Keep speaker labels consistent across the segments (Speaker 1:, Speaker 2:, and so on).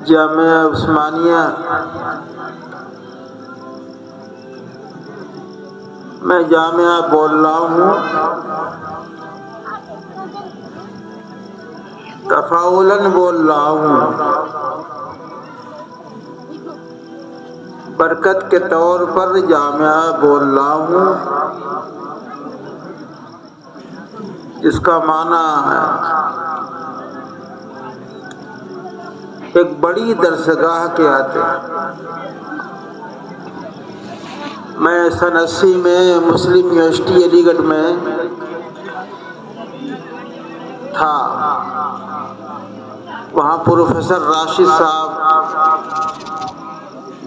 Speaker 1: جامعہ عثمانیہ میں جامعہ بول رہا ہوں، تفاعلاً بول رہا ہوں، برکت کے طور پر جامعہ بول رہا ہوں، جس کا معنی ہے ایک بڑی درسگاہ کے آتے ہیں۔ میں سن 80 میں مسلم یونیورسٹی علی گڑھ میں تھا، وہاں پروفیسر راشد صاحب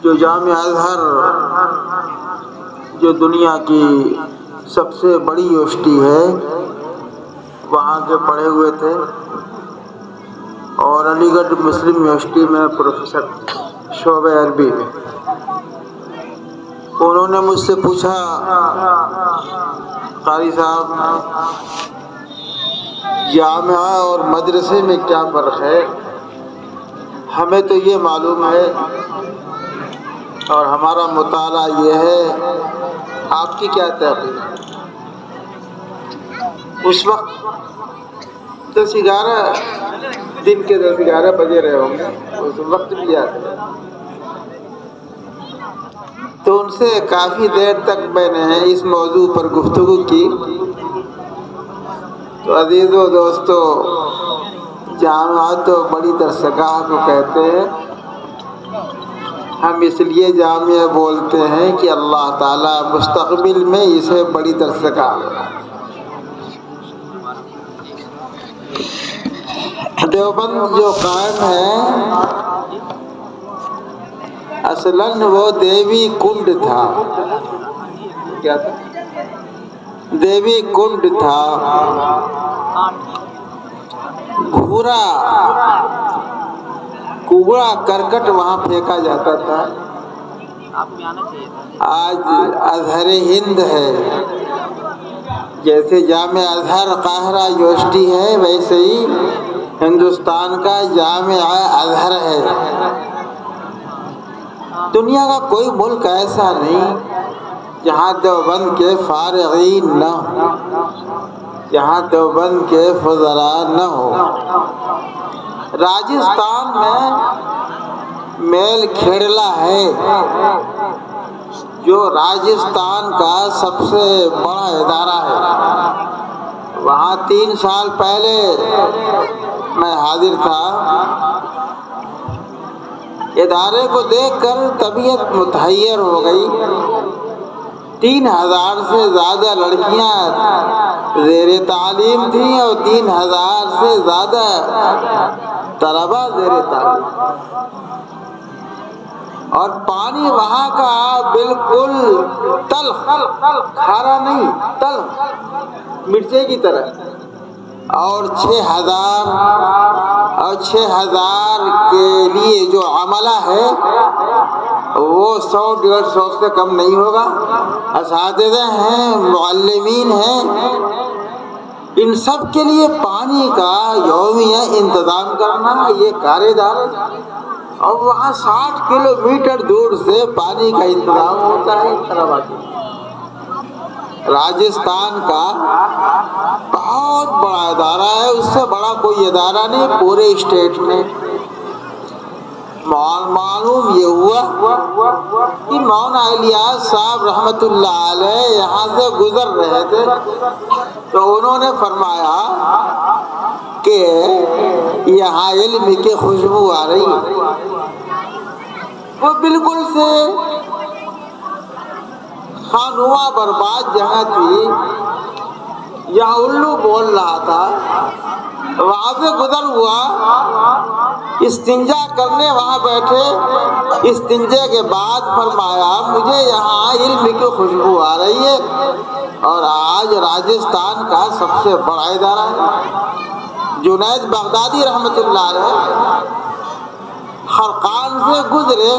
Speaker 1: جو جامعہ ازہر جو دنیا کی سب سے بڑی یونیورسٹی ہے وہاں کے پڑھے ہوئے تھے، اور علی گڑھ مسلم یونیورسٹی میں پروفیسر شعبہ عربی میں۔ انہوں نے مجھ سے پوچھا، قاری صاحب جامعہ اور مدرسے میں کیا فرق ہے؟ ہمیں تو یہ معلوم ہے اور ہمارا مطالعہ یہ ہے، آپ کی کیا تحقیق ہے؟ اس وقت 10-11 دن کے 10-11 بجے رہے ہوں گے، اس وقت بھی یاد ہے۔ تو ان سے کافی دیر تک میں نے اس موضوع پر گفتگو کی۔ تو عزیزو دوستو، جامعہ تو بڑی درسگاہ کو کہتے ہیں، ہم اس لیے جامعہ بولتے ہیں کہ اللہ تعالیٰ مستقبل میں اسے بڑی درسگاہ بنائے۔ دیوبند جو قائم ہے اصلاً وہ دیوی کنڈ تھا۔ کیا تھا؟ دیوی کنڈ تھا۔ گھورا کوڑا کرکٹ وہاں پھینکا جاتا تھا۔ آج ازہر ہند ہے، جیسے جامعہ ازہر قاہرہ یونیورسٹی ہے ویسے ہی ہندوستان کا جامعہ ازہر ہے۔ دنیا کا کوئی ملک ایسا نہیں جہاں دیوبند کے فارغین نہ ہو، جہاں دیوبند کے فضلاء نہ ہو۔ راجستھان میں میل کھیڑلا ہے جو راجستھان کا سب سے بڑا ادارہ ہے، وہاں 3 سال پہلے میں حاضر تھا۔ ادارے کو دیکھ کر طبیعت متحیر ہو گئی۔ 3000 سے زیادہ لڑکیاں زیر تعلیم تھیں اور 3000 سے زیادہ طلباء زیر تعلیم، اور پانی وہاں کا بالکل تلخ، کھارا نہیں، تلخ مرچے کی طرح، اور 6000 کے لیے جو عملہ ہے وہ 100-150 سے کم نہیں ہوگا۔ اساتذہ ہیں، معلمین ہیں، ان سب کے لیے پانی کا یومیہ انتظام کرنا یہ کاردار ہے، اور وہاں 60 کلومیٹر دور سے پانی کا انتظام ہوتا ہے۔ راجستھان کا بہت بڑا ادارہ ہے، اس سے بڑا کوئی ادارہ نہیں پورے اسٹیٹ میں۔ معلوم یہ ہوا کہ مولانا الیاس صاحب رحمت اللہ علیہ یہاں سے گزر رہے تھے، تو انہوں نے فرمایا کہ یہاں علم کی خوشبو آ رہی ہے۔ وہ بالکل سے خانواں برباد جگہ تھی، یہاں الو بول رہا تھا، وہاں سے گزر ہوا، استنجا کرنے وہاں بیٹھے، استنجے کے بعد فرمایا مجھے یہاں علم کی خوشبو آ رہی ہے، اور آج راجستھان کا سب سے بڑا ادارہ ہے۔ جنید بغدادی رحمت اللہ علیہ خرقان سے گزرے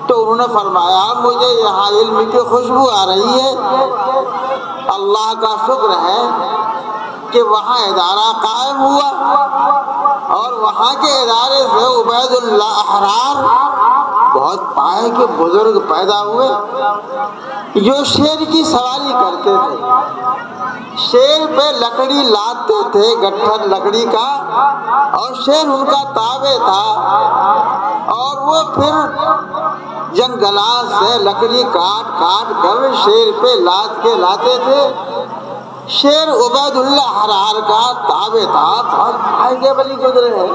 Speaker 1: تو انہوں نے فرمایا مجھے یہاں علم کی خوشبو آ رہی ہے۔ اللہ کا شکر ہے کہ وہاں ادارہ قائم ہوا اور وہاں کے ادارے سے عبید اللہ احرار بہت پائے کے بزرگ پیدا ہوئے جو شیر کی سواری کرتے تھے، شیر پہ لکڑی لاتے تھے، گٹھر لکڑی کا، اور شیر ان کا تابع تھا، اور وہ پھر جنگلات سے لکڑی کاٹ کاٹ کر شیر پہ لاد کے لاتے تھے۔ شیر عبید اللہ احرار کا تابع تھا، بہت بھائی کے بلی گزرے ہیں۔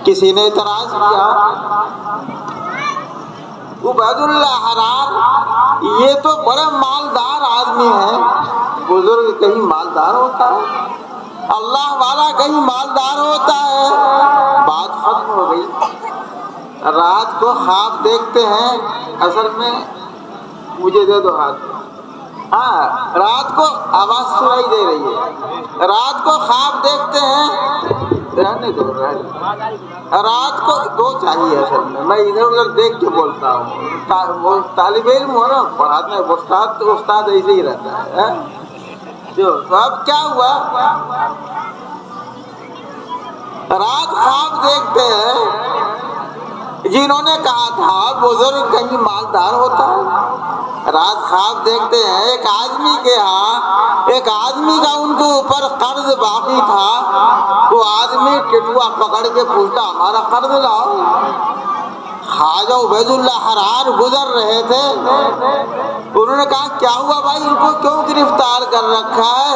Speaker 1: کسی نے اعتراض کیا، عبید اللہ احرار یہ تو بڑے مالدار آدمی ہے، بزرگ کہیں مالدار ہوتا ہے؟ اللہ والا کہیں مالدار ہوتا ہے؟ بات ختم ہو گئی۔ رات کو خواب دیکھتے ہیں، اصل میں مجھے دے دو ہاتھ، ہاں رات کو آواز سنائی دے رہی ہے، رات کو خواب دیکھتے ہیں، رہنے دو رات کو دو چاہیے، اصل میں ادھر ادھر دیکھ کے بولتا ہوں، طالب علم ہو نا پڑھاتے ہیں، استاد تو استاد ایسے ہی رہتا ہے۔ جو اب کیا ہوا، رات خواب دیکھتے ہیں، جنہوں نے کہا تھا بزرگ کہیں مالدار ہوتا ہے، رات خواب دیکھتے ہیں ایک آدمی کے ہاں، ایک آدمی کا ان کے اوپر قرض باقی تھا، وہ آدمی ٹٹوا پکڑ کے پوچھتا ہمارا قرض لاؤ۔ خواجہ عبید اللہ احرار گزر رہے تھے، انہوں نے کہا کیا ہوا بھائی، ان کو کیوں گرفتار کر رکھا ہے؟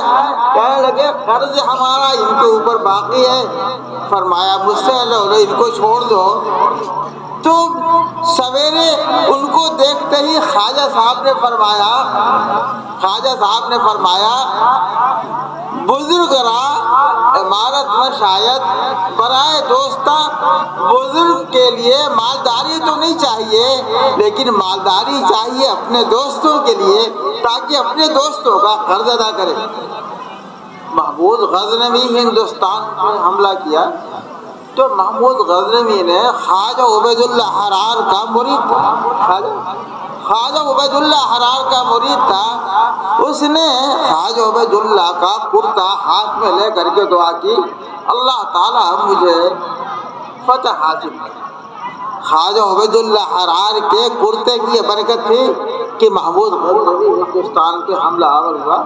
Speaker 1: کہنے لگے قرض ہمارا ان کے اوپر باقی ہے۔ فرمایا مجھ سے ان کو چھوڑ دو۔ تو سویرے ان کو دیکھتے ہی خواجہ صاحب نے فرمایا بزرگ را عمارت میں شاید برائے دوستہ، بزرگ کے لیے مالداری تو نہیں چاہیے لیکن مالداری چاہیے اپنے دوستوں کے لیے تاکہ اپنے دوستوں کا قرض ادا کرے۔ محمود غزنوی ہندوستان میں حملہ کیا تو محمود غزنوی نے خواجہ عبید اللہ احرار کا مرید تھا، خواجہ عبید اللہ احرار کا مرید تھا، اس نے خواجہ عبید اللہ کا کرتا ہاتھ میں لے کر کے دعا کی اللہ تعالیٰ مجھے فتح حاصل کرے۔ خواجہ عبید اللہ احرار کے کرتے کی یہ برکت تھی کہ محمود غزنوی ہندوستان کے حملہ آور ہوا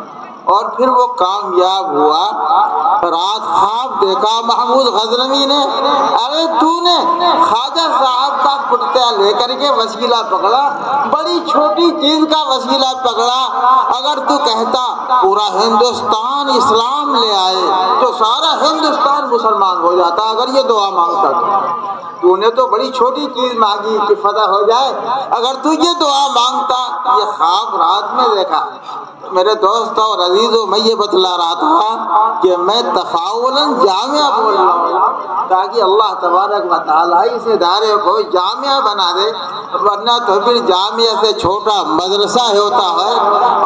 Speaker 1: اور پھر وہ کامیاب ہوا۔ رات خواب دیکھا محمود غزنوی نے، ارے تو نے خواجہ صاحب کا کرتا لے کر کے وسیلہ پکڑا، بڑی چھوٹی چیز کا وسیلہ پکڑا، اگر تو کہتا پورا ہندوستان اسلام لے آئے تو سارا ہندوستان مسلمان ہو جاتا، اگر یہ دعا مانگتا تو نے تو بڑی چھوٹی چیز مانگی کہ فتح ہو جائے، اگر تو یہ دعا مانگتا۔ یہ خواب رات میں دیکھا میرے دوست اور عزیزوں، میں یہ بتلا رہا تھا کہ میں تفاعلاً جامعہ بول رہا ہوں تاکہ اللہ تبارک و تعالیٰ اس ادارے کو جامعہ بنا دے، ورنہ تو پھر جامعہ سے چھوٹا مدرسہ ہوتا ہے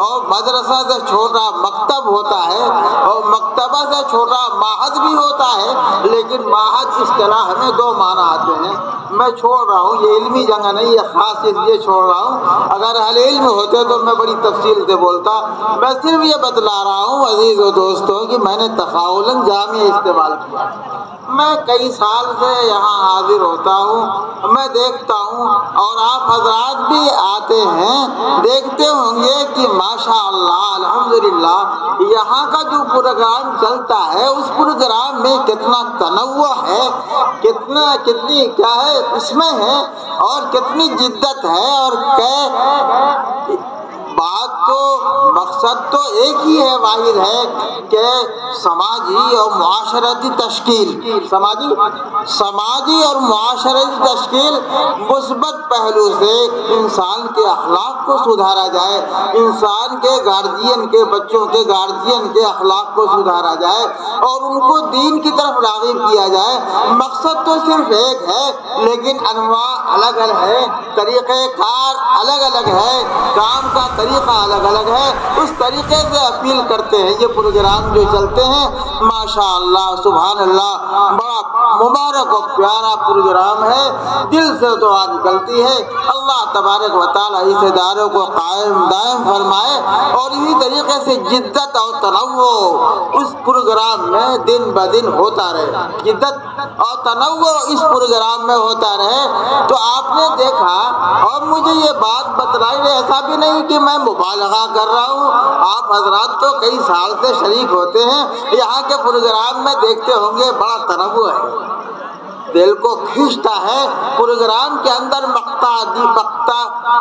Speaker 1: اور مدرسہ سے چھوٹا مکتب ہوتا ہے اور مکتبہ سے چھوٹا معہد بھی ہوتا ہے، لیکن معہد اصطلاح میں دو معنی آتے ہیں۔ میں چھوڑ رہا ہوں، یہ علمی جگہ نہیں، یہ خاص اس لیے چھوڑ رہا ہوں، اگر اہل علم ہوتے تو میں بڑی تفصیل سے بولتا، میں صرف یہ بتلا رہا ہوں عزیز و دوستوں کہ میں نے تفاعلاً جامعہ استعمال کیا۔ میں کئی سال سے یہاں حاضر ہوتا ہوں، میں دیکھتا ہوں اور آپ حضرات بھی آتے ہیں، دیکھتے ہوں گے کہ ماشاء اللہ الحمدللہ یہاں کا جو پروگرام چلتا ہے اس پروگرام میں کتنا تنوع ہے، کتنی کیا ہے اس میں ہے اور کتنی جدت ہے، اور بات تو مقصد تو ایک ہی ہے، واحد ہے کہ سماجی اور معاشرتی تشکیل، سماجی اور معاشرتی تشکیل مثبت پہلو سے انسان کے اخلاق کو سدھارا جائے، انسان کے گارجین کے بچوں کے گارجین کے اخلاق کو سدھارا جائے اور ان کو دین کی طرف راغب کیا جائے۔ مقصد تو صرف ایک ہے لیکن انواع الگ الگ ہے، طریقہ کار الگ الگ ہے، کام کا طریقہ الگ الگ ہے، اس طریقے سے اپیل کرتے ہیں۔ یہ پروگرام جو چلتے ہیں ماشاء اللہ سبحان اللہ، بڑا مبارک اور پیارا پروگرام ہے، دل سے دعا نکلتی ہے۔ اللہ تبارک و تعالیٰ اس اداروں کو قائم دائم فرمائے اور اسی طریقے سے جدت اور تنوع اس پروگرام میں دن بدن ہوتا رہے، جدت اور تنوع اس پروگرام میں ہوتا رہے۔ تو آپ نے دیکھا اور مجھے یہ بات بتلائی، ایسا بھی نہیں کہ میں مبالغہ کر رہا ہوں، آپ حضرات تو کئی سال سے شریک ہوتے ہیں، یہاں کے پروگرام میں دیکھتے ہوں گے بڑا تنوع ہے، دل کو کھینچتا ہے۔ پروگرام کے اندر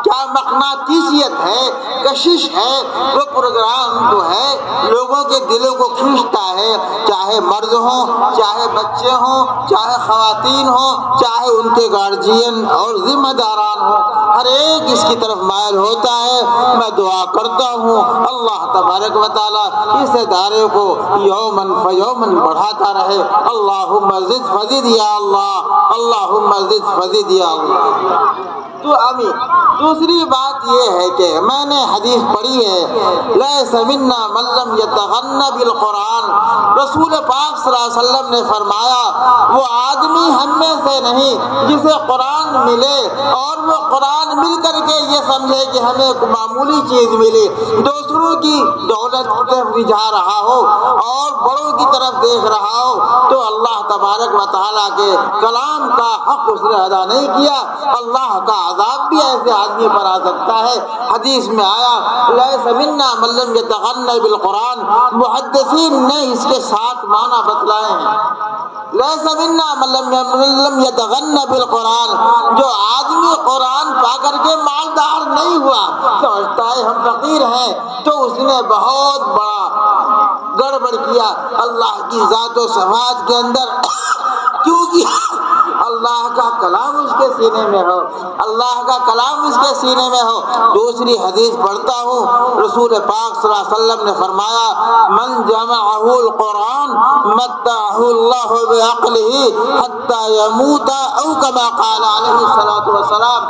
Speaker 1: کیا مقناطیسیت ہے، کشش ہے، وہ پروگرام جو ہے لوگوں کے دلوں کو کھینچتا ہے، چاہے مرد ہوں، چاہے بچے ہوں، چاہے خواتین ہوں، چاہے ان کے گارجین اور ذمہ داران ہوں، ہر ایک اس کی طرف مائل ہوتا ہے۔ میں دعا کرتا ہوں اللہ تبارک و تعالیٰ اس ادارے کو یومن فیومن بڑھاتا رہے۔ اللہم زد فزد یا اللہ، اللہم زد فزد یا اللہ۔ تو آمین۔ دوسری بات یہ ہے کہ میں نے حدیث پڑھی ہے، لیس منا من لم یتغن بالقرآن، رسول پاک صلی اللہ علیہ وسلم نے فرمایا وہ آدمی ہم میں سے نہیں جسے قرآن ملے اور وہ قرآن مل کر کے یہ سمجھے کہ ہمیں ایک معمولی چیز ملی، دوسروں کی دولت کی طرف رجھا رہا ہو اور بڑوں کی طرف دیکھ رہا ہو، تو اللہ تبارک و تعالیٰ کے کلام کا حق اس نے ادا نہیں کیا، اللہ کا عذاب بھی ایسے آدمی پر آ سکتا ہے۔ حدیث میں آیا لیس منا من لم یتغن بالقرآن، محدثین نے اس کے 7 معنی بتلائے ہیں۔ لیس منا من لم یتغن بالقرآن، جو آدمی قرآن پا کر کے مالدار نہیں ہوا، سمجھتا ہے ہم فقیر ہیں، تو اس نے بہت بڑا گڑبڑ کیا اللہ کی ذات و صفات کے اندر، کیونکہ اللہ کا کلام اس کے سینے میں ہو، اللہ کا کلام اس کے سینے میں ہو۔ دوسری حدیث پڑھتا ہوں، رسول پاک صلی اللہ علیہ وسلم نے فرمایا من جمعہ القرآن متعہ اللہ بعقلہ حتی یموت او کما قال علیہ الصلوۃ والسلام،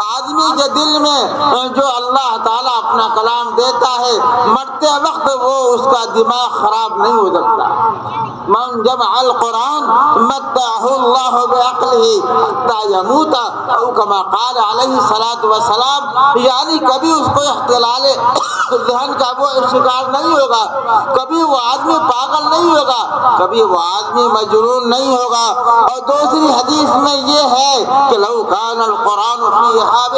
Speaker 1: آدمی کے دل میں جو اللہ تعالیٰ اپنا کلام دیتا ہے، مرتے وقت وہ اس کا دماغ خراب نہیں ہو سکتا۔ من جمع القرآن متعہ اللہ بعقلہ حتی یموت او کما قال علیہ الصلوۃ والسلام، یعنی کبھی اس کو اختلال ذہن کا وہ شکار نہیں ہوگا، کبھی وہ آدمی پاگل نہیں ہوگا، کبھی وہ آدمی مجنون نہیں ہوگا۔ اور دوسری حدیث میں یہ ہے کہ لو کان القرآن فی حاب،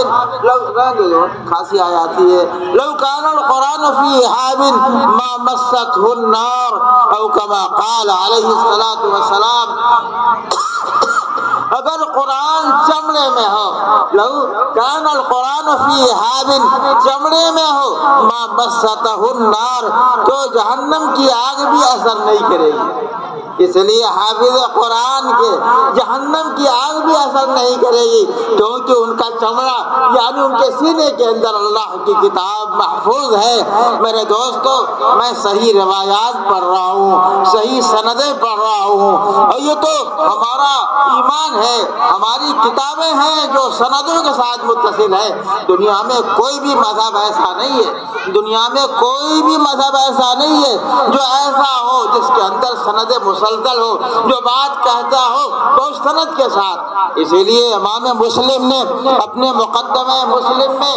Speaker 1: کھانسی آ جاتی ہے، لو کان القرآن فی حاب ما مستہ النار او کما قال علیہ الصلوۃ والسلام، اگر قرآن چمڑے میں ہو، لو کان القرآن فی حاب، چمڑے میں ہو، ما مستہ النار، تو جہنم کی آگ بھی اثر نہیں کرے گی۔ اس لیے حافظ قرآن کے جہنم کی آگ بھی اثر نہیں کرے گی، کیونکہ ان کا چمڑا یعنی ان کے سینے کے اندر اللہ کی کتاب محفوظ ہے۔ میرے دوستو، میں صحیح روایات پڑھ رہا ہوں، صحیح سندیں پڑھ رہا ہوں، اور یہ تو ہمارا ایمان ہے، ہماری کتابیں ہیں جو سندوں کے ساتھ متصل ہے۔ دنیا میں کوئی بھی مذہب ایسا نہیں ہے، دنیا میں کوئی بھی مذہب ایسا نہیں ہے جو ایسا ہو جس کے اندر سندیں مسلسل ہو، جو بات کہتا ہو تو اس سند کے ساتھ۔ اسی لیے امام مسلم نے اپنے مقدمہ مسلم میں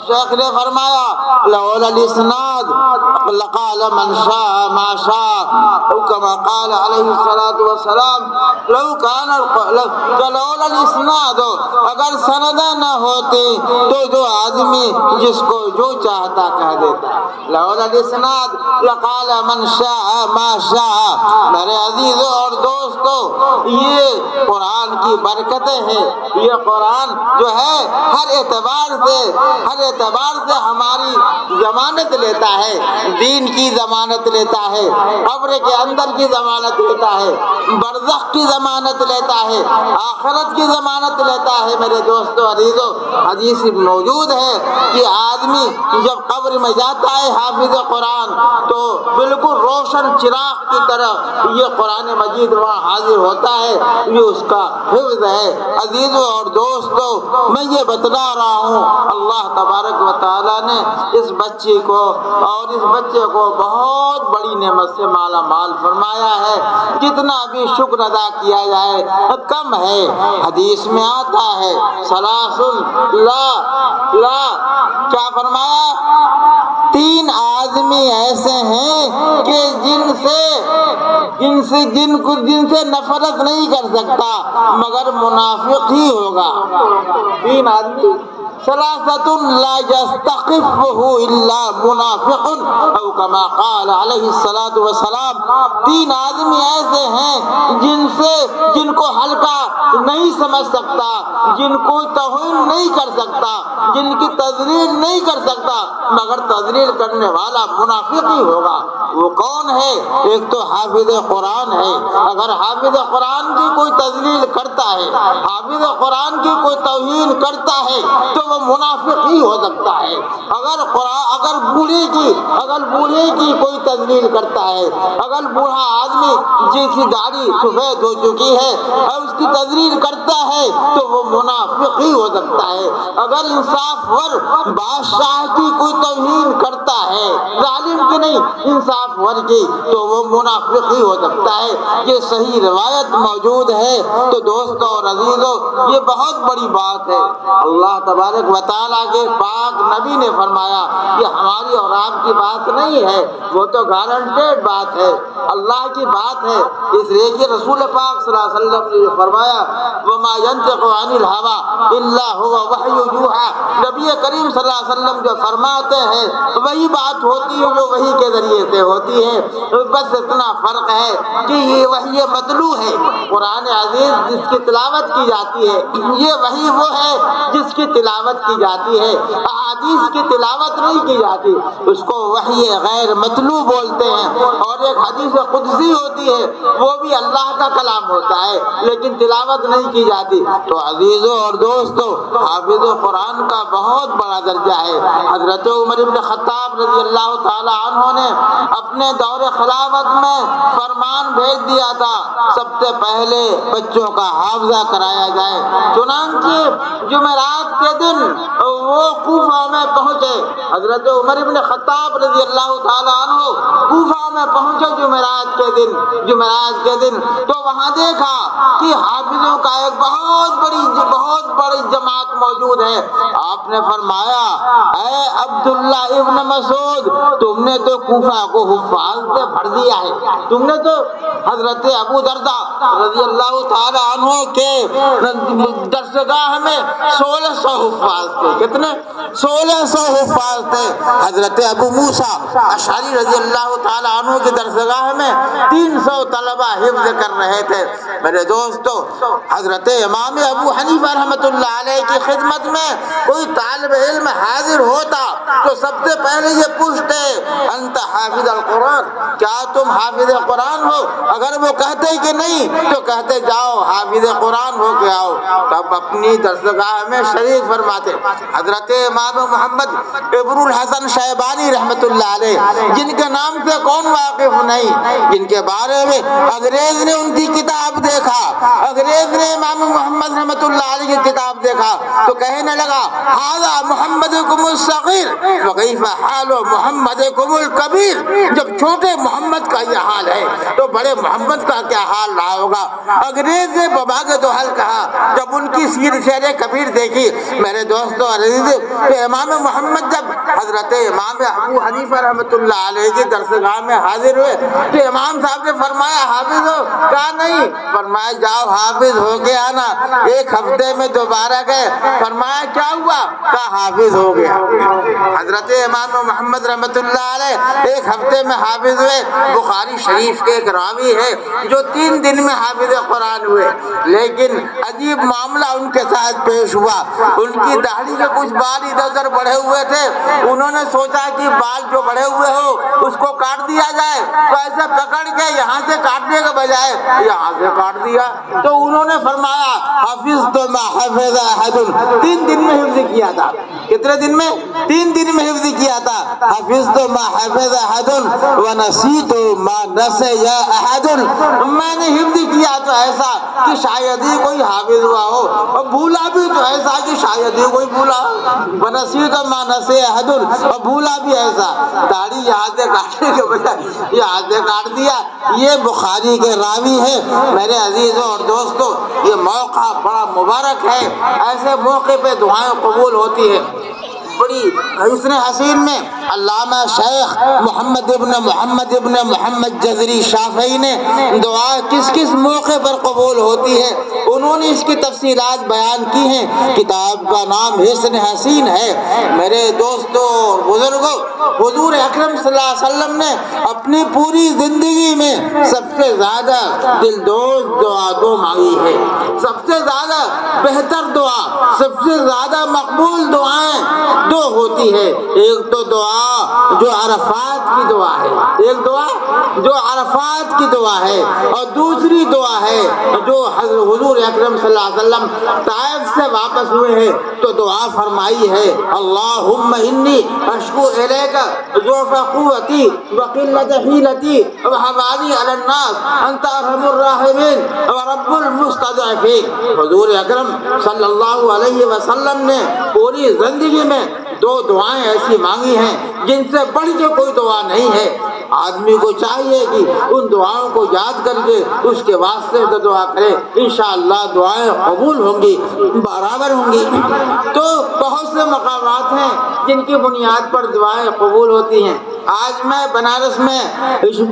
Speaker 1: شیخ نے فرمایا لولا الاسناد لقال من شاء ما شاء او کما قال علیہ الصلوۃ والسلام، لو کان لولا الاسناد، اگر سندیں نہ ہوتی تو جو آدمی جس کو جو چاہتا کہہ دیتا، لولا الاسناد لقال من شاء ما شاء۔ میرے عزیزوں اور دوستو، یہ قرآن کی برکتیں ہیں، یہ قرآن جو ہے ہر اعتبار سے ہماری ضمانت لیتا ہے، دین کی ضمانت لیتا ہے، قبر کے اندر کی ضمانت لیتا ہے، برزخ کی ضمانت لیتا ہے، آخرت کی ضمانت لیتا ہے۔ میرے دوستو عزیزو، حدیث موجود ہے کہ آدمی جب قبر میں جاتا ہے حافظ قرآن تو بالکل روشن چراغ کی طرح یہ قرآن مجید وہاں حاضر ہوتا ہے، یہ اس کا حفظ ہے۔ عزیز و عزیزوں اور دوستوں، میں یہ بتلا رہا ہوں اللہ تبارک و تعالیٰ نے اس بچی کو اور اس بچے کو بہت بڑی نعمت سے مالا مال فرمایا ہے، جتنا بھی شکر ادا کیا جائے کم ہے۔ حدیث میں آتا ہے سلاسل لا کیا فرمایا؟ 3 آدمی ایسے ہیں کہ جن سے نفرت نہیں کر سکتا مگر منافق ہی ہوگا۔ 3 آدمی، ثلاثۃ لا یستخفہ الا منافق او کما قال علیہ الصلوۃ والسلام۔ 3 آدمی ایسے ہیں جن کو ہلکا نہیں سمجھ سکتا، جن کو توہین نہیں کر سکتا، جن کی تذلیل نہیں کر سکتا مگر تذلیل کرنے والا منافق ہی ہوگا۔ وہ کون ہے؟ ایک تو حافظ قرآن ہے، اگر حافظ قرآن کی کوئی تذلیل کرتا ہے، حافظ قرآن کی کوئی توہین کرتا ہے تو وہ منافق ہی ہو سکتا ہے۔ اگر بوڑھے کی کوئی تذلیل کرتا ہے، اگر بوڑھا آدمی جس کی داڑھی سفید ہو چکی ہے اور اس کی تذلیل کرتا ہے تو وہ منافق ہی ہو سکتا ہے۔ اگر انصاف ور بادشاہ کی کوئی توہین کرتا ہے، ظالم کی نہیں، انصاف ور کی، تو وہ منافق ہی ہو سکتا ہے۔ یہ صحیح روایت موجود ہے۔ تو دوستوں اور عزیزوں، یہ بہت بڑی بات ہے۔ اللہ تبارک و تعالیٰ کے پاک نبی نے فرمایا، یہ ہماری اور آپ کی بات نہیں ہے، وہ تو گارنٹیڈ بات ہے، اللہ کی بات ہے۔ اس لیے کہ رسول پاک صلی اللہ علیہ وسلم نے فرمایا وما ينطق عن الهوى الا هو وحی یوحى۔ نبی کریم صلی اللہ علیہ وسلم جو فرماتے ہیں وہی بات ہوتی ہے جو وحی کے ذریعے سے ہوتی ہے، بس اتنا فرق ہے کہ یہ وحی متلو ہے، قرآن عزیز جس کی تلاوت کی جاتی ہے، یہ وحی وہ ہے جس کی تلاوت کی جاتی ہے، احادیث کی تلاوت نہیں کی جاتی، اس کو وحی غیر متلو بولتے ہیں۔ اور ایک حدیث قدسی ہوتی ہے، وہ بھی اللہ کا کلام ہوتا ہے لیکن تلاوت نہیں کی جاتی۔ تو عزیزوں اور دوستوں، حافظ قرآن کا بہت بڑا درجہ ہے۔ حضرت عمر بن خطاب رضی اللہ تعالی عنہ نے اپنے دور خلافت میں فرمان بھیج دیا تھا سب سے پہلے بچوں کا حافظہ کرایا جائے۔ چنانچہ جمعرات کے دن وہ کوفہ میں پہنچے، حضرت عمر بن خطاب رضی اللہ تعالی عنہ کوفہ میں پہنچے جمعرات کے دن تو وہاں دیکھا کہ حافظوں کا ایک بہت بڑی جماعت موجود ہے۔ آپ نے فرمایا اے عبداللہ ابن مسعود، تم نے تو کوفہ کو حفاظ سے بھر دیا ہے، تم نے تو حضرت ابو درداء رضی اللہ تعالی عنہ کے درسگاہ میں 1600 حفاظ تھے۔ کتنے؟ 1600 حفاظ تھے۔ حضرت ابو موسیٰ اشعری رضی اللہ تعالی عنہ کی درسگاہ میں 300 طلبہ حفظ کر رہے تھے۔ میرے دوستو، حضرت امام ابو حنیفہ رحمۃ اللہ علیہ کی خدمت میں کوئی طالب علم حاضر ہوتا تو سب سے پہلے یہ پوچھتے انت حافظ القرآن، کیا تم حافظ قرآن ہو؟ اگر وہ کہتے کہ نہیں تو کہتے جاؤ حافظ قرآن ہو کے آؤ، تب اپنی درسگاہ میں شریک فرماتے۔ حضرت امام محمد ابن الحسن شیبانی رحمۃ اللہ علیہ، جن کے نام سے کون واقف نہیں، جن کے بارے میں انگریز نے ان کی کتاب دیکھا، انگریز نے امام محمد رحمۃ اللہ علیہ کی کتاب دیکھا تو کہنے لگا ھذا محمدکم الصغیر وکیف حال محمدکم الکبیر۔ جب چھوٹے محمد کا یہ حال ہے تو بڑے محمد کا کیا حال رہا ہوگا۔ انگریز نے بابا کے تو حل کہا جب ان کی سیر کبیر دیکھی۔ میرے دوستو عزیز، کہ امام محمد جب حضرت امام ابو حنیفہ رحمۃ اللہ علیہ کی درسگاہ میں حاضر ہوئے تو امام صاحب نے فرمایا حافظ ہو؟ کہا نہیں۔ فرمایا جاؤ حافظ ہو کے آنا۔ ایک ہفتے میں دوبارہ گئے، فرمایا کیا ہوا؟ کہا حافظ ہو گیا۔ حضرت امام محمد رحمۃ اللہ علیہ ایک ہفتے میں حافظ ہوئے۔ بخاری شریف کے ایک راوی ہے جو 3 دن میں حافظ قرآن ہوئے، لیکن عجیب معاملہ ان کے ساتھ پیش ہوا۔ ان کی داڑھی کے کچھ بال ادھر ادھر بڑھے ہوئے تھے، انہوں نے سوچا کہ بال جو بڑھے ہوئے ہو اس کو کاٹ دیا جائے، تو ایسے پکڑ کے یہاں سے کاٹنے کے بجائے یہاں سے کاٹ دیا۔ تو انہوں نے فرمایا حفظت ما حفظ احد، 3 دن میں حفظ کیا تھا. کتنے دن میں؟ 3 دن میں حفظ کیا تھا. حفظت ما حفظ احد ونسیت ما نسی احد. میں نے حفظ کیا تو ایسا کہ شاید ہی کوئی حافظ ہوا ہو، اور بھولا بھی تو ایسا کہ شاید ہی کوئی بھولا. ونسیت ما نسی احد، اور بھولا بھی ایسا. داڑھی یہاں سے کاٹنے کے بجائے یہاں سے کاٹ دیا. یہ بخاری کے راوی ہے. میرے عزیزوں اور دوستوں، یہ موقع بڑا مبارک ہے. ایسے موقع پہ دعائیں قبول ہوتی ہے. بڑی حسن حسین میں علامہ شیخ محمد ابن محمد جزری شافعی نے دعا کس کس موقع پر قبول ہوتی ہے انہوں نے اس کی تفصیلات بیان کی ہیں. کتاب کا نام حسن حسین ہے. میرے دوستوں اور بزرگوں، حضور اکرم صلی اللہ علیہ وسلم نے اپنی پوری زندگی میں سب سے زیادہ دلدوز دعا دو مانگی ہے. سب سے زیادہ بہتر دعا، سب سے زیادہ مقبول دعائیں دو ہوتی ہے. ایک تو دعا جو عرفات کی دعا ہے، ایک دعا جو عرفات کی دعا ہے، اور دوسری دعا ہے جو حضور اکرم صلی اللہ علیہ وسلم طائف سے واپس ہوئے ہیں تو دعا فرمائی ہے، اللہم انی اشکو الیک ضعف قوتی وقلت حیلتی وحوانی علی الناس انت ارحم الراحمین ورب المستضعفین. حضور اکرم صلی اللہ علیہ وسلم نے پوری زندگی میں 2 دعائیں ایسی مانگی ہیں جن سے بڑھ کے کوئی دعا نہیں ہے. آدمی کو چاہیے کہ ان دعاؤں کو یاد کر کے اس کے واسطے سے دعا کرے. انشاءاللہ دعائیں قبول ہوں گی، برابر ہوں گی. تو بہت سے مقامات ہیں جن کی بنیاد پر دعائیں قبول ہوتی ہیں. آج میں بنارس میں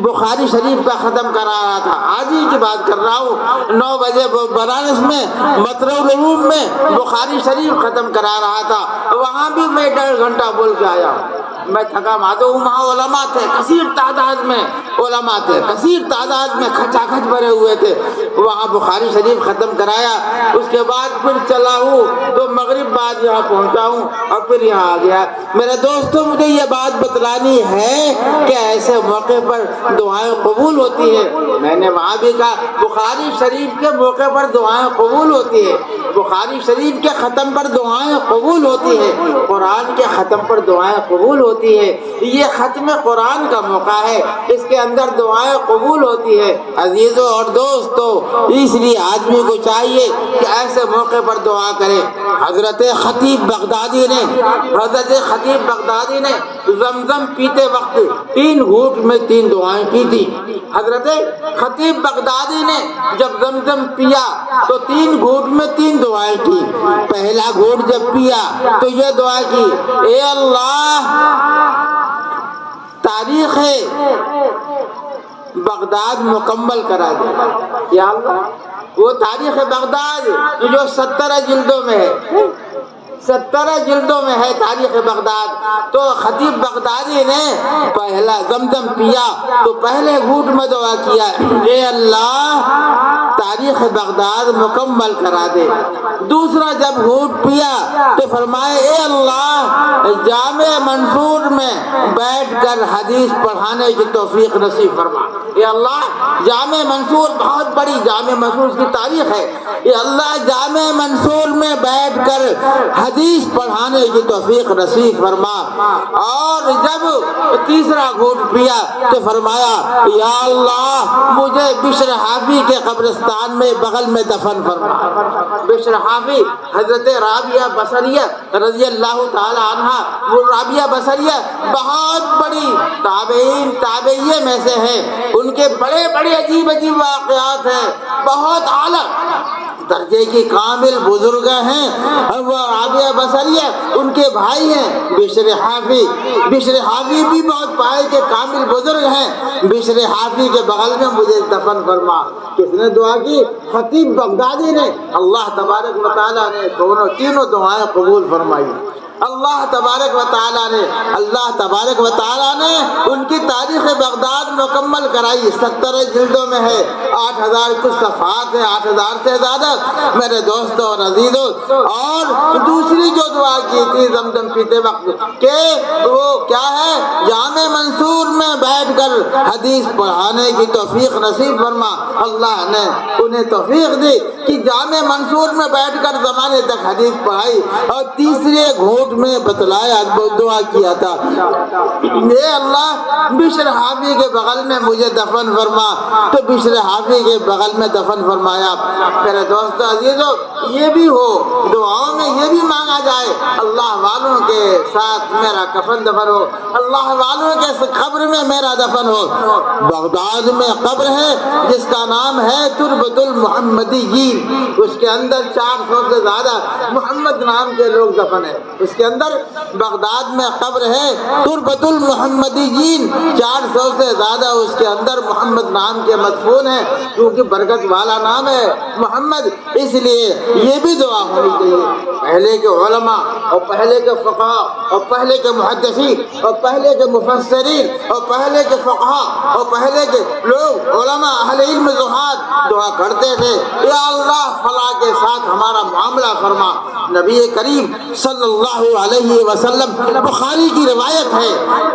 Speaker 1: بخاری شریف کا ختم کرا رہا تھا. آج ہی کی بات کر رہا ہوں. 9 بجے بنارس میں مطرح العلوم میں بخاری شریف ختم کرا رہا تھا. وہاں بھی میں 1.5 گھنٹہ بول کے آیا. میں تھکا ماتو ہوں. وہاں علماء تھے، کثیر تعداد میں علماء تھے، کثیر تعداد میں کھچا کھچ بھرے ہوئے تھے. وہاں بخاری شریف ختم کرایا. اس کے بعد پھر چلا ہوں تو مغرب بعد یہاں پہنچا ہوں اور پھر یہاں آ گیا. میرے دوستوں، مجھے یہ بات بتلانی ہے کہ ایسے موقع پر دعائیں قبول ہوتی ہے. میں نے وہاں بھی کہا بخاری شریف کے موقع پر دعائیں قبول ہوتی ہے، بخاری شریف کے ختم پر دعائیں قبول ہوتی ہے، قرآن کے ختم پر دعائیں قبول ہوتی ہے. یہ ختم قرآن کا موقع ہے، اس کے اندر دعائیں قبول ہوتی ہے. عزیزوں اور دوستوں، اس لیے آدمی کو چاہیے کہ ایسے موقع پر دعا کرے. حضرت خطیب بغدادی نے زمزم پیتے وقت 3 گھونٹ میں 3 دعائیں کی تھی. حضرت خطیب بغدادی نے جب زمزم پیا تو 3 گھونٹ میں 3 دعائیں کی. پہلا گھونٹ جب پیا تو یہ دعا کی، اے اللہ تاریخ بغداد مکمل کرا دے. یا اللہ وہ تاریخ بغداد جو 17 جلدوں میں ہے، 17 جلدوں میں ہے تاریخ بغداد. تو خطیب بغدادی نے پہلا زمزم پیا تو پہلے گھونٹ میں دعا کیا، اے اللہ تاریخ بغداد مکمل کرا دے. دوسرا جب گھونٹ پیا تو فرمائے، اے اللہ جامع منصور میں بیٹھ کر حدیث پڑھانے کی توفیق نصیب فرما. اے اللہ جامع منصور بہت بڑی جامع منصور کی تاریخ ہے. اے اللہ جامع منصور میں بیٹھ کر حدیث پڑھانے کی توفیق نصیب فرما. اور جب تیسرا گھونٹ پیا تو فرمایا، یا اللہ مجھے بشر حافی کے قبرستان میں بغل میں دفن فرما. بشر حافی حضرت رابعہ بصریہ رضی اللہ تعالی عنہ، وہ رابعہ بصریہ بہت بڑی تابعیہ میں سے ہے. ان کے بڑے بڑے عجیب عجیب واقعات ہیں، بہت اعلیٰ درجے کی کامل بزرگ ہیں. وہ رابعہ بصریہ ان کے بھائی ہیں بشر حافی. بشر حافی بھی بہت پائے کے کامل بزرگ ہیں. بشر حافی کے بغل میں مجھے دفن فرما. کس نے دعا کی؟ خطیب بغدادی نے. اللہ تبارک و تعالیٰ نے تینوں دعائیں قبول فرمائی. اللہ تبارک و تعالیٰ نے ان کی تاریخ بغداد مکمل کرائی، 17 جلدوں میں ہے، 8000 کچھ صفحات ہیں، 8000 سے زیادہ میرے دوستوں اور عزیزوں۔ اور دوسری جو دعا کی تھی زمزم پیتے وقت کہ وہ کیا ہے، جامع منصور میں بیٹھ کر حدیث پڑھانے کی توفیق نصیب فرما۔ اللہ نے انہیں توفیق دی کہ جامع منصور میں بیٹھ کر زمانے تک حدیث پڑھائی، اور تیسرے گھونٹ میں بتلایا، دعا کیا تھا، اے اللہ بشر حافی کے بغل میں مجھے دفن فرما، تو بشر حافی کے بغل میں دفن فرمایا۔ میرے دوستو عزیزو، یہ بھی ہو دعاؤں میں یہ بھی مانگا جائے، اللہ والوں کے ساتھ میرا کفن دفن ہو، اللہ والوں کے قبر میں میرا دفن ہو۔ بغداد میں قبر ہے جس کا نام ہے تربۃ المحمدیین، اس کے اندر 400 سے زیادہ محمد نام کے لوگ دفن ہیں، اس کے اندر بغداد میں قبر ہے تربۃ المحمدیین، 400 سے زیادہ اس کے اندر محمد نام کے مدفون ہیں، کیونکہ برکت والا نام ہے محمد، اس لیے یہ بھی دعا ہونی چاہیے۔ پہلے کے علماء اور پہلے کے فقہاء اور پہلے کے محدثین اور پہلے کے مفسرین اور پہلے کے فقہاء اور پہلے کے لوگ علماء اہل علم زہاد دعا کرتے تھے، یا اللہ فلاں کے ساتھ ہمارا معاملہ فرما۔ نبی کریم صلی اللہ علیہ وسلم، بخاری کی روایت ہے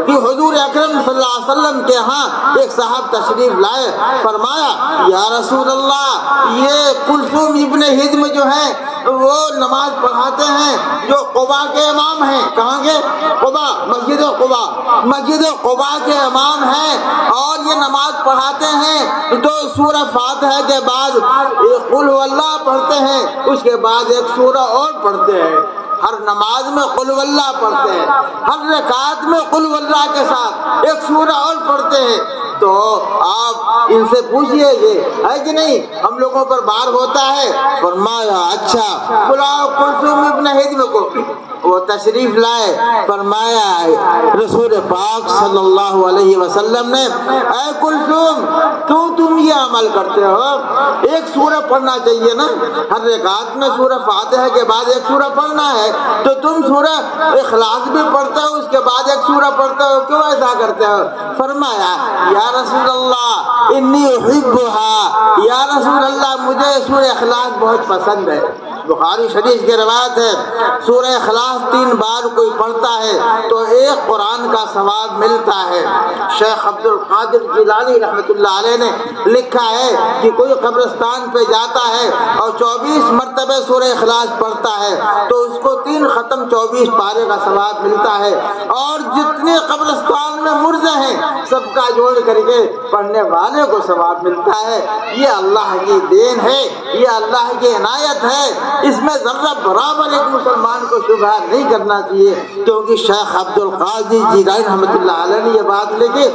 Speaker 1: کہ حضور اکرم صلی اللہ علیہ وسلم کے ہاں ایک صاحب تشریف لائے، فرمایا یا رسول اللہ یہ کلثوم ابن ہدم جو ہیں وہ نماز پڑھاتے ہیں، جو قباء کے امام ہیں، کہاں کے؟ قباء، مسجد قباء کے امام ہیں، اور یہ نماز پڑھاتے ہیں تو سورہ فاتحہ کے بعد قل هو اللہ پڑھتے ہیں، اس کے بعد ایک سورہ اور پڑھتے ہیں، ہر نماز میں قل هو اللہ پڑھتے ہیں، ہر رکعت میں قل هو اللہ کے ساتھ ایک سورہ اور پڑھتے ہیں۔ تو آپ ان سے پوچھئے یہ ہے کہ نہیں، ہم لوگوں پر بار ہوتا ہے؟ فرمایا اچھا بلاؤ کلثوم ابن ہدم کو۔ وہ تشریف لائے، فرمایا رسول پاک صلی اللہ علیہ وسلم نے، اے کلثوم کیوں تم یہ عمل کرتے ہو؟ ایک سورہ پڑھنا چاہیے نا، ہر رکعت میں سورہ فاتحہ کے بعد ایک سورہ پڑھنا ہے، تو تم سورہ اخلاص بھی پڑھتے ہو اس کے بعد ایک سورہ پڑھتے ہو، کیوں ایسا کرتے ہو؟ فرمایا یا رسول اللہ انی احبها، یا رسول اللہ مجھے سورہ اخلاص بہت پسند ہے۔ بخاری شریف کی روایت ہے سورہ اخلاص 3 بار کوئی پڑھتا ہے تو ایک قرآن کا ثواب ملتا ہے۔ شیخ عبد القادر جیلانی رحمۃ اللہ علیہ نے لکھا ہے کہ کوئی قبرستان پہ جاتا ہے اور 24 مرتبہ سورہ اخلاص پڑھتا ہے تو اس کو 3 ختم 24 پارے کا ثواب ملتا ہے، اور جتنے قبرستان میں مردے ہیں سب کا جوڑ کر کے پڑھنے والے کو ثواب ملتا ہے۔ یہ اللہ کی دین ہے، یہ اللہ کی عنایت ہے، اس میں ذرہ برابر ایک مسلمان کو شبہ نہیں کرنا چاہیے، کیونکہ شیخ عبد القادر جیلانی رحمۃ اللہ علیہ نے یہ بات لکھی۔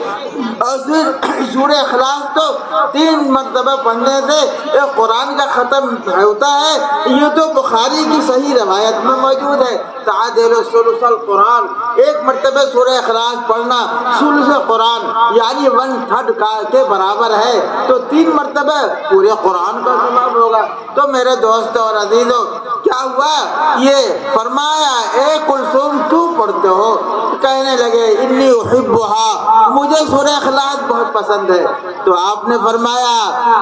Speaker 1: اور پھر سورہ اخلاص تو 3 مرتبہ پڑھنے سے ایک قرآن کا ختم ہوتا ہے، یہ تو بخاری کی صحیح روایت میں موجود ہے، تعادل ثلث القرآن، ایک مرتبہ سورہ اخلاص پڑھنا ثلث قرآن یعنی 1/3 کے برابر ہے، تو 3 مرتبہ پورے قرآن کا ثواب ہوگا۔ تو میرے دوستوں اور عزیزوں کیا ہوا، یہ فرمایا اے کلثوم کیوں پڑھتے ہو؟ کہنے لگے انی احبها، مجھے سورہ اخلاص بہت پسند ہے۔ تو آپ نے فرمایا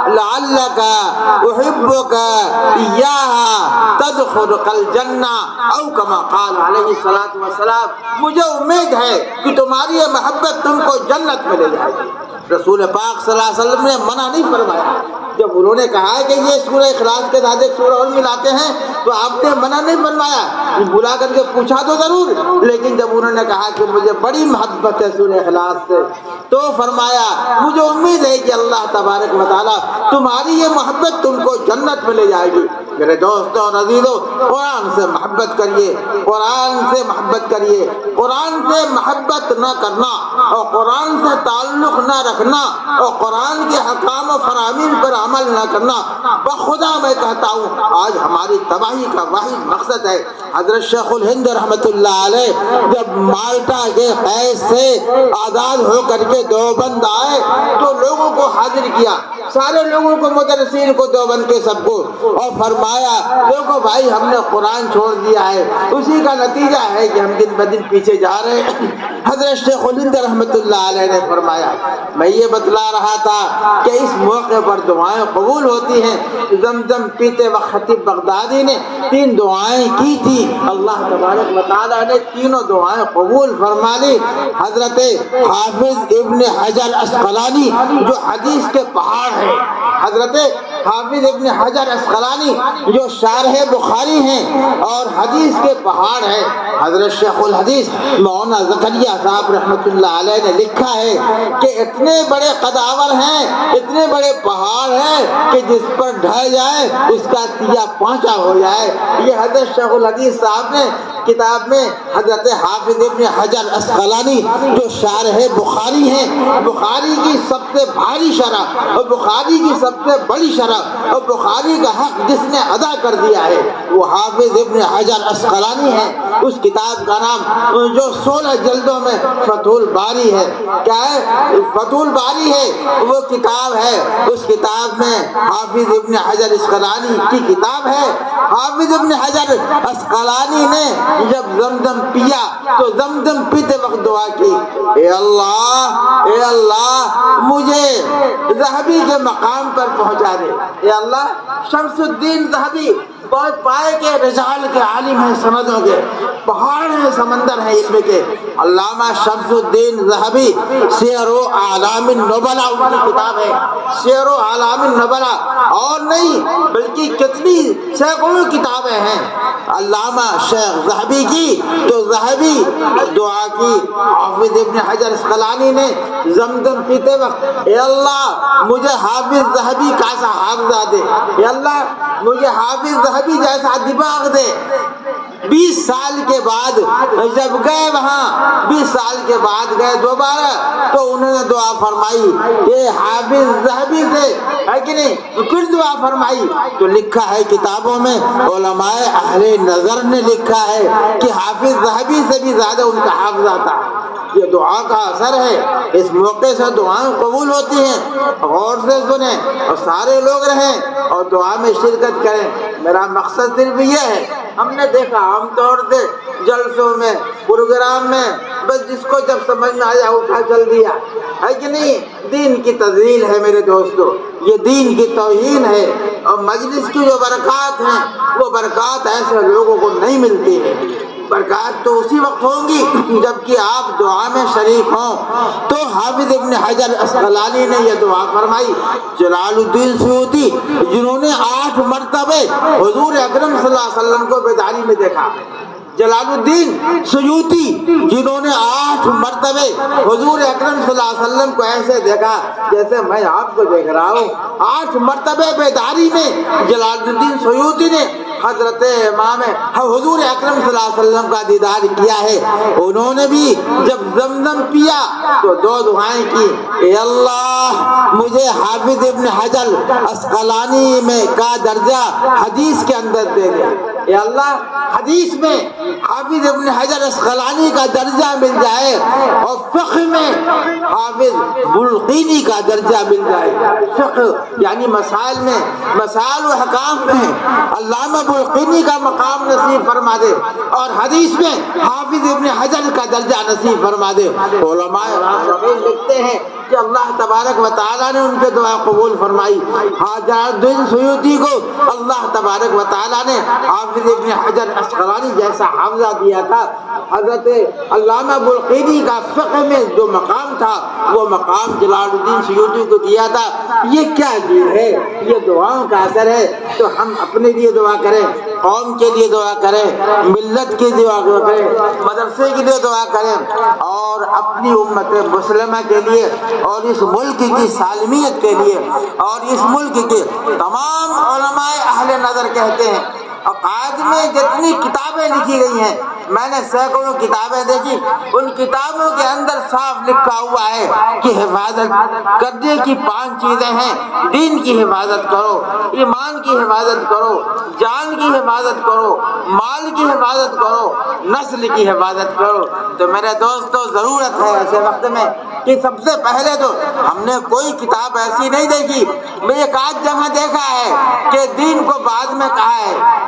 Speaker 1: لعلک احبک ایاها تدخلک الجنہ او کما قال علیہ الصلوۃ والسلام، مجھے امید ہے کہ تمہاری یہ محبت تم کو جنت میں لے جائے گی۔ رسول پاک صلی اللہ علیہ وسلم نے منع نہیں فرمایا، جب انہوں نے کہا کہ یہ سورہ اخلاص کے ساتھ ایک سورہ اور ملاتے ہیں تو آپ نے منع نہیں فرمایا، بلا کر کے پوچھا تو ضرور، لیکن جب انہوں نے کہا کہ مجھے بڑی محبت ہے سورہ اخلاص سے تو فرمایا مجھے امید ہے کہ اللہ تبارک و تعالیٰ تمہاری یہ محبت تم کو جنت میں لے جائے گی۔ میرے دوستوں اور عزیزوں قرآن سے محبت کریے، قرآن سے محبت کریے، قرآن سے محبت نہ کرنا اور قرآن سے تعلق نہ رکھنا اور قرآن کے حکام و فرامین پر عمل نہ کرنا بخدا میں کہتا ہوں آج ہماری تباہی کا واحد مقصد ہے۔ حضرت شیخ الہند رحمۃ اللہ علیہ جب مالٹا کے قید سے آزاد ہو کر کے دیوبند آئے تو لوگوں کو حاضر کیا، سارے لوگوں کو، مدرسین کو، دیوبند کے سب کو، اور فرمایا فرمایا دیکھو بھائی ہم نے قرآن چھوڑ دیا ہے، اسی کا نتیجہ ہے کہ ہم دن بدن پیچھے جا رہے ہیں۔ حضرت شیخ الہند رحمۃ اللہ علیہ نے فرمایا میں یہ بتلا رہا تھا کہ اس موقع پر دعائیں قبول ہوتی ہیں۔ زمزم پیتے وقت خطیب بغدادی نے 3 دعائیں کی تھی، اللہ تبارک و تعالیٰ نے تینوں دعائیں قبول فرما لی۔ حضرت حافظ ابن حجر اسقلانی جو حدیث کے پہاڑ ہیں، حضرت حافظ ابن حجر اسقلانی جو شارح بخاری ہیں اور حدیث کے پہاڑ ہیں، حضرت شیخ الحدیث مولانا زکریا صاحب رحمۃ اللہ علیہ نے لکھا ہے کہ اتنے بڑے قداور ہیں، اتنے بڑے پہاڑ ہیں کہ جس پر ڈھل جائے اس کا تیا پانچا ہو جائے۔ یہ حضرت شیخ الحدیث صاحب نے کتاب میں حضرت حافظ ابن حجر اسقلانی جو شارح بخاری ہیں، بخاری کی سب سے بھاری شرح اور بخاری کی سب سے بڑی شرح اور بخاری کا حق جس نے ادا کر دیا ہے وہ حافظ ابن حجر اسقلانی ہے۔ اس کتاب کا نام جو 16 جلدوں میں فتح الباری ہے، کیا ہے؟ فتح الباری ہے وہ کتاب ہے۔ اس کتاب میں حافظ ابن حجر اسقلانی کی کتاب ہے۔ حافظ ابن حجر اسقلانی نے جب زمزم پیا تو زمزم پیتے وقت دعا کی، اے اللہ مجھے ذہبی کے مقام پر پہنچا دے۔ اے اللہ، شمس الدین ذہبی بہت پائے کے رجال کے عالم ہیں، سندوں کے پہاڑ ہیں، سمندر ہیں علم کے۔ علامہ شمس الدین ذہبی سیر و اعلام النبلا ان کی کتاب ہے، سیر و اعلام النبلا، اور نہیں بلکہ کتنی سینکڑوں کتابیں ہیں علامہ شیخ ذہبی کی۔ تو ذہبی دعا کی حافظ ابن حجر اسقلانی نے زمزم پیتے وقت، اے اللہ مجھے حافظ ذہبی کا سا حافظہ دے، اے اللہ مجھے حافظ ذہبی جیسا دماغ دے۔ 20 سال کے بعد جب گئے وہاں، 20 سال کے بعد گئے دوبارہ تو انہوں نے دعا فرمائی کہ حافظ ذہبی سے ہے کہ نہیں، پھر دعا فرمائی تو لکھا ہے کتابوں میں، علماء اہل نظر نے لکھا ہے کہ حافظ ذہبی سے بھی زیادہ ان کا حافظہ تھا۔ یہ دعا کا اثر ہے، اس موقع سے دعائیں قبول ہوتی ہیں۔ غور سے سنیں اور سارے لوگ رہیں اور دعا میں شرکت کریں۔ میرا مقصد صرف یہ ہے، ہم نے دیکھا عام طور سے جلسوں میں، پروگرام میں، بس جس کو جب سمجھ میں آیا اٹھا چل دیا، ہے کہ نہیں؟ دین کی تذلیل ہے میرے دوستو، یہ دین کی توہین ہے، اور مجلس کی جو برکات ہیں وہ برکات ایسے لوگوں کو نہیں ملتی ہے۔ برکات تو اسی وقت ہوں گی جبکہ آپ دعا میں شریک ہوں۔ تو حافظ ابن حجر اسقلانی نے یہ دعا فرمائی۔ جلال الدین سیوطی جنہوں نے 8 مرتبہ حضور اکرم صلی اللہ علیہ وسلم کو بیداری میں دیکھا، جلال الدین سیوطی جنہوں نے 8 مرتبہ حضور اکرم صلی اللہ علیہ وسلم کو ایسے دیکھا جیسے میں آپ کو دیکھ رہا ہوں، 8 مرتبہ بیداری میں جلال الدین سیوطی نے حضرت امام حضور اکرم صلی اللہ علیہ وسلم کا دیدار کیا ہے۔ انہوں نے بھی جب زمزم پیا تو 2 دعائیں کی، اے اللہ مجھے حافظ ابن حجر اسقلانی میں کا درجہ حدیث کے اندر دے دے، اے اللہ حدیث میں حافظ ابن حجر اسقلانی کا درجہ مل جائے اور فقہ میں حافظ بلقینی کا درجہ مل جائے۔ فقہ یعنی مسائل میں، مسائل و حکام میں علامہ بلقینی کا مقام نصیب فرما دے اور حدیث میں حافظ ابن حجر کا درجہ نصیب فرما دے۔ علماء راشدین لکھتے ہیں کہ اللہ تبارک و تعالیٰ نے ان کے دعا قبول فرمائی۔ جلال الدین سیوطی کو اللہ تبارک و تعالیٰ نے حافظ ابن حجر اسقلانی جیسا حافظہ دیا تھا۔ حضرت علامہ بلقینی کا فقہ میں جو مقام تھا وہ مقام جلال الدین سیوطی کو دیا تھا۔ یہ کیا چیز ہے؟ یہ دعاؤں کا اثر ہے۔ تو ہم اپنے لیے دعا کریں، قوم کے لیے دعا کریں، ملت کے لیے دعا کریں، مدرسے کے لیے دعا کریں، اور اپنی امت مسلمہ کے لیے اور اس ملک کی سالمیت کے لیے اور اس ملک کے تمام علماء اہل نظر کہتے ہیں، عقائد میں جتنی کتابیں لکھی گئی ہیں، میں نے سینکڑوں کتابیں دیکھی، ان کتابوں کے اندر صاف لکھا ہوا ہے کہ حفاظت کرنے کی 5 چیزیں ہیں۔ دین کی حفاظت کرو، ایمان کی حفاظت کرو، جان کی حفاظت کرو، مال کی حفاظت کرو، نسل کی حفاظت کرو۔ تو میرے دوستو ضرورت ہے ایسے وقت میں کہ سب سے پہلے تو ہم نے کوئی کتاب ایسی نہیں دیکھی، میں ایک آدھ جگہ دیکھا ہے کہ دین کو بعد میں کہا ہے،